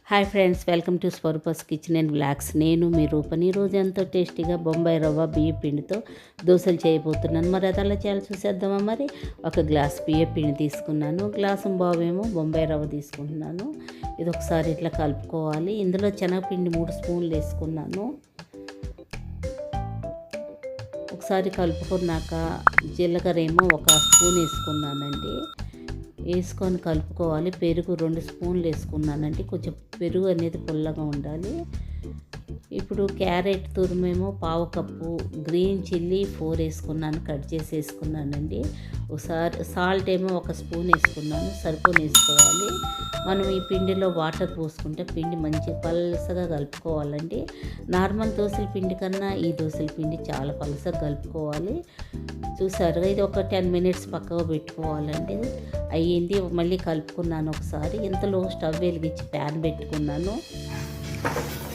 Hi friends, welcome to Swarupa's kitchen and blogs. నేను మీ రూపని. ఈరోజు ఎంతో టేస్టీగా బొంబాయి రవ్వ బియ్య పిండితో దోశలు చేయబోతున్నాను. మరి అది అలా చేయాలి చూసేద్దామా. మరి ఒక గ్లాస్ బియ్య పిండి తీసుకున్నాను, గ్లాసు బావేమో బొంబాయి రవ్వ తీసుకుంటున్నాను. ఇది ఒకసారి ఇట్లా కలుపుకోవాలి. ఇందులో శనగపిండి 3 స్పూన్లు వేసుకున్నాను. ఒకసారి కలుపుకున్నాక జీలకర్ర ఏమో 1 స్పూన్ వేసుకున్నానండి. వేసుకొని కలుపుకోవాలి. పెరుగు 2 స్పూన్లు వేసుకున్నానండి. కొంచెం పెరుగు అనేది పుల్లగా ఉండాలి. ఇప్పుడు క్యారెట్ తురుమేమో 1/2 కప్పు, గ్రీన్ చిల్లీ 4 వేసుకున్నాను, కట్ చేసి వేసుకున్నానండి. ఒకసారి సాల్ట్ ఏమో 1 స్పూన్ వేసుకున్నాను, సరిపోని వేసుకోవాలి. మనం ఈ పిండిలో వాటర్ పోసుకుంటే పిండి మంచి పలసగా కలుపుకోవాలండి. నార్మల్ దోశల పిండి కన్నా ఈ దోశల పిండి చాలా పలసగా కలుపుకోవాలి. చూసారుగా, ఇది ఒక 10 మినిట్స్ పక్కగా పెట్టుకోవాలండి. అయ్యింది. మళ్ళీ కలుపుకున్నాను ఒకసారి. ఇంతలో స్టవ్ వెలిగించి ప్యాన్ పెట్టుకున్నాను.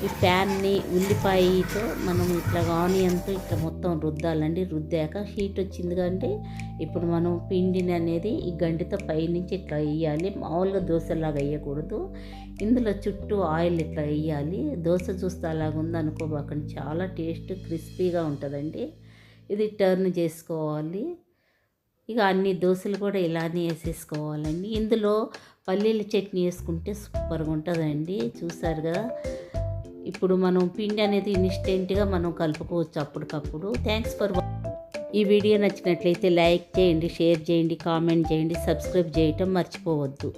ఈ ప్యాన్ని ఉల్లిపాయతో మనం ఇట్లా ఆనియన్తో ఇట్లా మొత్తం రుద్దాలండి. రుద్దాక హీట్ వచ్చింది కంటే ఇప్పుడు మనం పిండిని అనేది ఈ గంటితో పైనుంచి ఇట్లా వేయాలి. మామూలుగా దోశలాగా వేయకూడదు. ఇందులో చుట్టూ ఆయిల్ ఇట్లా వేయాలి. దోశ చూస్తే అలాగ ఉంది అనుకోబాకండి, చాలా టేస్ట్ క్రిస్పీగా ఉంటుందండి. ఇది టర్న్ చేసుకోవాలి. ఇక అన్ని దోశలు కూడా ఇలానే వేసేసుకోవాలండి. ఇందులో పల్లీల చట్నీ వేసుకుంటే సూపర్గా ఉంటుందండి. చూసారు కదా, ఇప్పుడు మనం పిండి అనేది ఇన్స్టెంట్గా మనం కలుపుకోవచ్చు అప్పటికప్పుడు. థ్యాంక్స్ ఫర్ ఈ వీడియో నచ్చినట్లయితే లైక్ చేయండి, షేర్ చేయండి, కామెంట్ చేయండి, సబ్స్క్రైబ్ చేయటం మర్చిపోవద్దు.